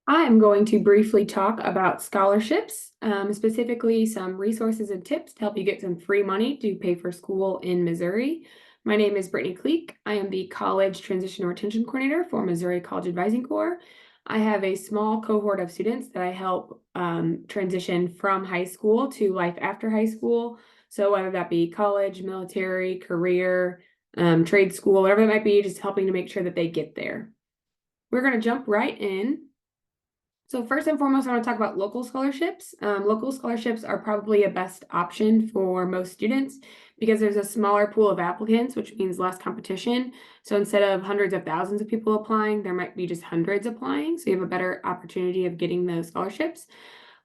I'm going to briefly talk about scholarships, specifically some resources and tips to help you get some free money to pay for school in Missouri. My name is Brittany Cleek. I am the College Transition and Retention Coordinator for Missouri College Advising Corps. I have a small cohort of students that I help transition from high school to life after high school. So whether that be college, military, career, trade school, whatever it might be, just helping to make sure that they get there. We're going to jump right in. So first and foremost, I want to talk about local scholarships. Local scholarships are probably a best option for most students because there's a smaller pool of applicants, which means less competition. So instead of hundreds of thousands of people applying, there might be just hundreds applying. So you have a better opportunity of getting those scholarships.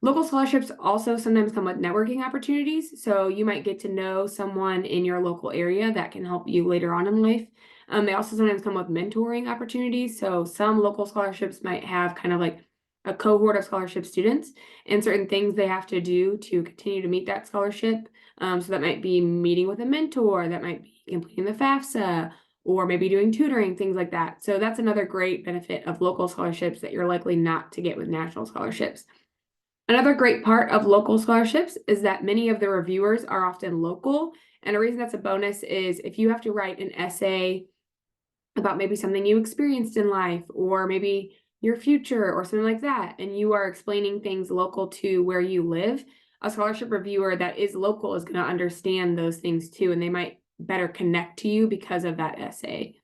Local scholarships also sometimes come with networking opportunities. So you might get to know someone in your local area that can help you later on in life. They also sometimes come with mentoring opportunities. So some local scholarships might have kind of like a cohort of scholarship students and certain things they have to do to continue to meet that scholarship. So that might be meeting with a mentor, that might be completing the FAFSA, or maybe doing tutoring, things like that. So that's another great benefit of local scholarships that you're likely not to get with national scholarships. Another great part of local scholarships is that many of the reviewers are often local. And a reason that's a bonus is if you have to write an essay about maybe something you experienced in life, or maybe your future or something like that, and you are explaining things local to where you live, a scholarship reviewer that is local is going to understand those things too, and they might better connect to you because of that essay.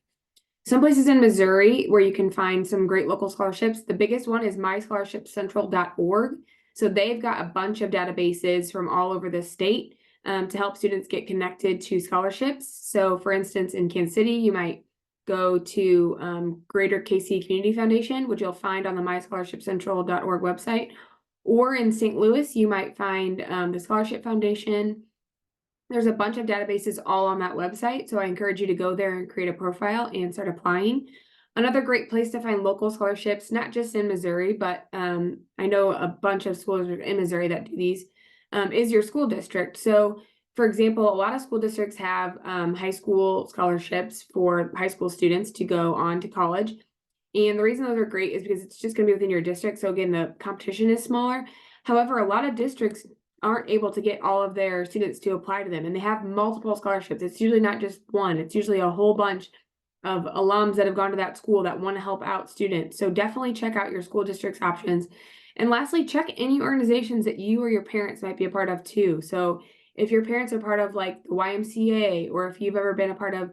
Some places in Missouri where you can find some great local scholarships. The biggest one is myscholarshipcentral.org. So they've got a bunch of databases from all over the state to help students get connected to scholarships. So for instance, in Kansas City, you might go to Greater KC Community Foundation, which you'll find on the myscholarshipcentral.org website. Or in St. Louis, you might find the Scholarship Foundation. There's a bunch of databases all on that website, so I encourage you to go there and create a profile and start applying. Another great place to find local scholarships, not just in Missouri, but I know a bunch of schools in Missouri that do these, is your school district. So for example, a lot of school districts have high school scholarships for high school students to go on to college. And the reason those are great is because it's just going to be within your district. So again, the competition is smaller. However, a lot of districts aren't able to get all of their students to apply to them, and they have multiple scholarships. It's usually not just one, it's usually a whole bunch of alums that have gone to that school that want to help out students. So definitely check out your school district's options. And lastly, check any organizations that you or your parents might be a part of too. So if your parents are part of like the YMCA, or if you've ever been a part of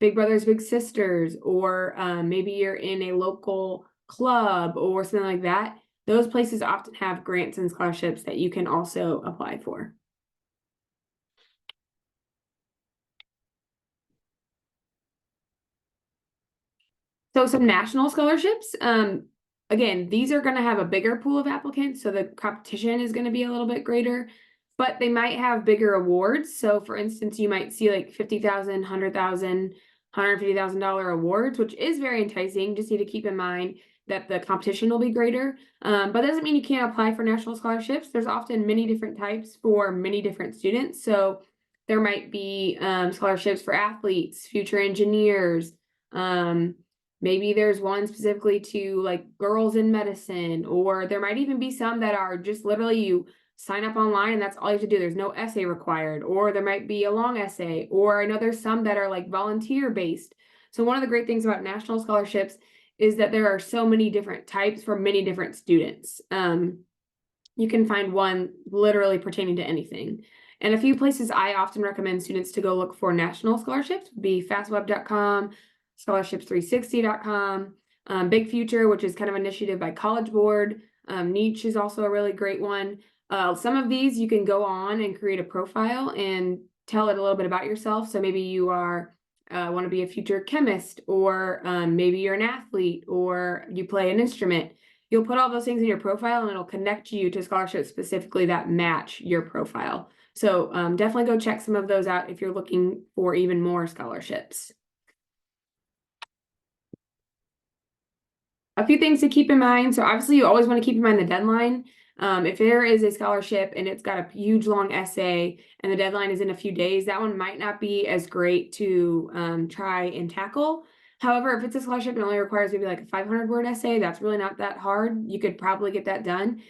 Big Brothers Big Sisters, or maybe you're in a local club or something like that, those places often have grants and scholarships that you can also apply for. So some national scholarships, again, these are going to have a bigger pool of applicants, so the competition is going to be a little bit greater, but they might have bigger awards. So for instance, you might see like $50,000, $100,000, $150,000 awards, which is very enticing. Just need to keep in mind that the competition will be greater, but that doesn't mean you can't apply for national scholarships. There's often many different types for many different students. So there might be scholarships for athletes, future engineers, maybe there's one specifically to like girls in medicine, or there might even be some that are just literally you sign up online and that's all you have to do. There's no essay required, or there might be a long essay, or I know there's some that are like volunteer based. So one of the great things about national scholarships is that there are so many different types for many different students. You can find one literally pertaining to anything. And a few places I often recommend students to go look for national scholarships would be fastweb.com, scholarships360.com, Big Future, which is kind of an initiative by College Board. Niche is also a really great one. Some of these you can go on and create a profile and tell it a little bit about yourself. So maybe you are want to be a future chemist, or maybe you're an athlete, or you play an instrument. You'll put all those things in your profile and it'll connect you to scholarships specifically that match your profile. So definitely go check some of those out if you're looking for even more scholarships. A few things to keep in mind. So obviously you always want to keep in mind the deadline. If there is a scholarship and it's got a huge long essay and the deadline is in a few days, that one might not be as great to try and tackle. However, if it's a scholarship and only requires maybe like a 500-word essay, that's really not that hard. You could probably get that done.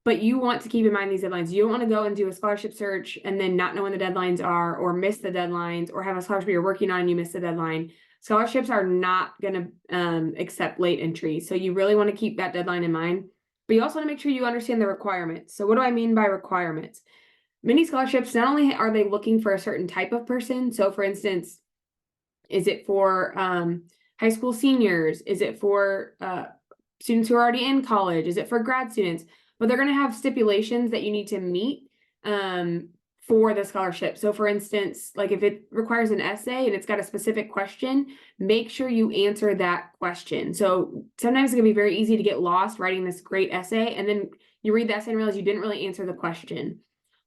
But you want to keep in mind these deadlines. You don't want to go and do a scholarship search and then not know when the deadlines are, or miss the deadlines, or have a scholarship you're working on and you miss the deadline. Scholarships are not going to accept late entry. So you really want to keep that deadline in mind. But you also want to make sure you understand the requirements. So what do I mean by requirements? Many scholarships, not only are they looking for a certain type of person. So for instance, is it for high school seniors? Is it for students who are already in college? Is it for grad students? But they're going to have stipulations that you need to meet for the scholarship. So for instance, like if it requires an essay and it's got a specific question, make sure you answer that question. So sometimes it can be very easy to get lost writing this great essay, and then you read the essay and realize you didn't really answer the question.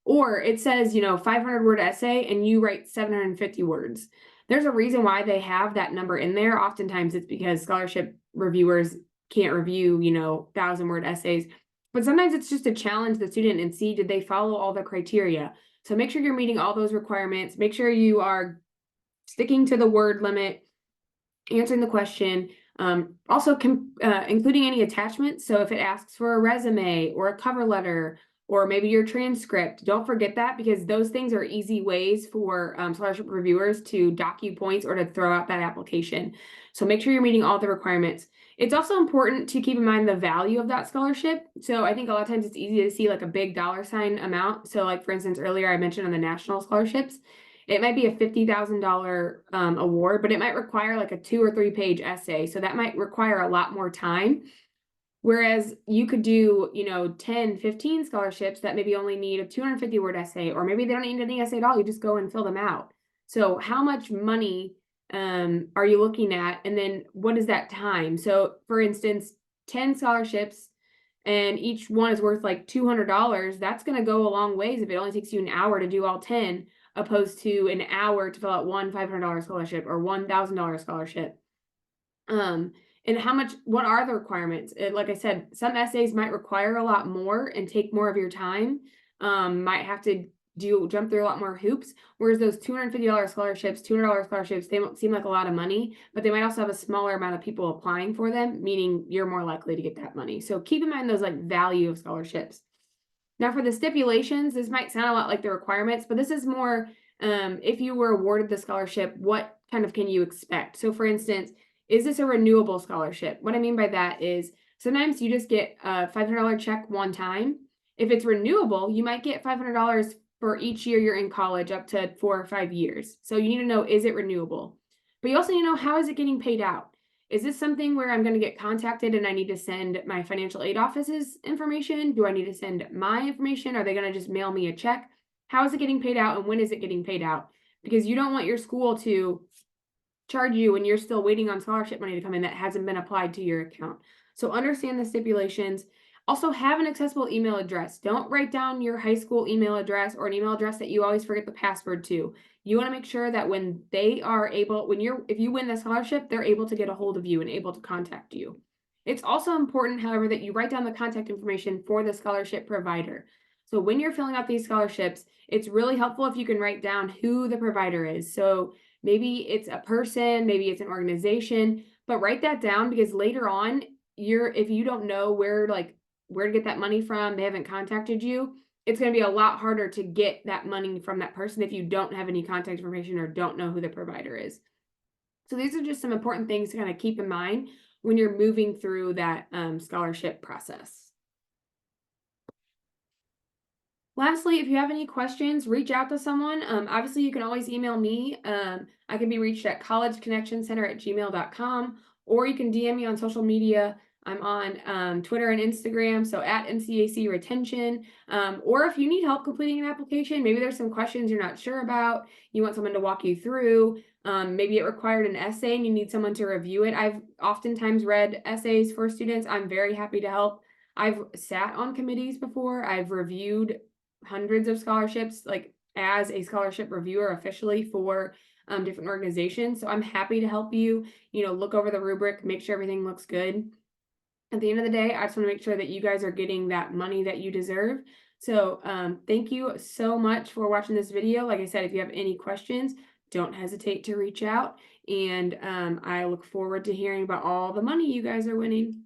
Or it says, 500-word essay and you write 750 words. There's a reason why they have that number in there. Oftentimes it's because scholarship reviewers can't review, 1,000-word essays. But sometimes it's just to challenge the student and see, did they follow all the criteria? So make sure you're meeting all those requirements. Make sure you are sticking to the word limit, answering the question. Also including any attachments. So if it asks for a resume or a cover letter, or maybe your transcript, don't forget that, because those things are easy ways for scholarship reviewers to dock you points or to throw out that application. So make sure you're meeting all the requirements. It's also important to keep in mind the value of that scholarship. So I think a lot of times it's easy to see like a big $ amount. So like, for instance, earlier I mentioned on the national scholarships, it might be a $50,000 award, but it might require like a 2 or 3 page essay. So that might require a lot more time. Whereas you could do, 10, 15 scholarships that maybe only need a 250-word essay, or maybe they don't need any essay at all. You just go and fill them out. So how much money are you looking at? And then what is that time? So for instance, 10 scholarships and each one is worth like $200. That's going to go a long ways if it only takes you an hour to do all 10, opposed to an hour to fill out one $500 scholarship or $1,000 scholarship. And what are the requirements? Like I said, some essays might require a lot more and take more of your time, might have to jump through a lot more hoops, whereas those $250 scholarships, $200 scholarships, they won't seem like a lot of money, but they might also have a smaller amount of people applying for them, meaning you're more likely to get that money. So keep in mind those like value of scholarships. Now for the stipulations, this might sound a lot like the requirements, but this is more if you were awarded the scholarship, what kind of can you expect? So for instance, is this a renewable scholarship? What I mean by that is sometimes you just get a $500 check one time. If it's renewable, you might get $500 for each year you're in college up to 4 or 5 years. So you need to know, is it renewable? But you also need to know, how is it getting paid out? Is this something where I'm going to get contacted and I need to send my financial aid office's information? Do I need to send my information? Are they going to just mail me a check? How is it getting paid out and when is it getting paid out? Because you don't want your school to charge you when you're still waiting on scholarship money to come in that hasn't been applied to your account. So understand the stipulations. Also have an accessible email address. Don't write down your high school email address or an email address that you always forget the password to. You want to make sure that when they are able, if you win the scholarship, they're able to get a hold of you and able to contact you. It's also important, however, that you write down the contact information for the scholarship provider. So when you're filling out these scholarships, it's really helpful if you can write down who the provider is. So maybe it's a person, maybe it's an organization, but write that down, because later on, if you don't know where to get that money from, they haven't contacted you, it's going to be a lot harder to get that money from that person if you don't have any contact information or don't know who the provider is. So these are just some important things to kind of keep in mind when you're moving through that scholarship process. Lastly, if you have any questions, reach out to someone. Obviously, you can always email me. I can be reached at collegeconnectioncenter@gmail.com, or you can DM me on social media. I'm on Twitter and Instagram, so at NCAC Retention. Or if you need help completing an application, maybe there's some questions you're not sure about, you want someone to walk you through. Maybe it required an essay and you need someone to review it. I've oftentimes read essays for students. I'm very happy to help. I've sat on committees before. I've reviewed hundreds of scholarships, like as a scholarship reviewer officially for different organizations. So I'm happy to help you, look over the rubric, make sure everything looks good. At the end of the day, I just want to make sure that you guys are getting that money that you deserve. So thank you so much for watching this video. Like I said, if you have any questions, don't hesitate to reach out. And I look forward to hearing about all the money you guys are winning.